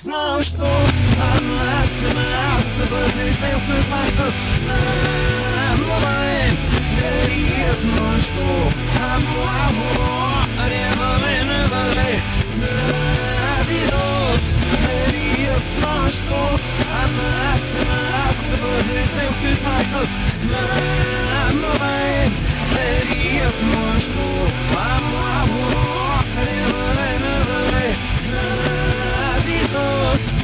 no što I'm to my house, but there's no cause my hook. I'm mine, ready up no što I'm never in a valley. Adios, ready up no što I'm to my house, but there's no cause my hook. I'm mine, ready up no što I'm never in a valley. Adios.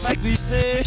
Like we say,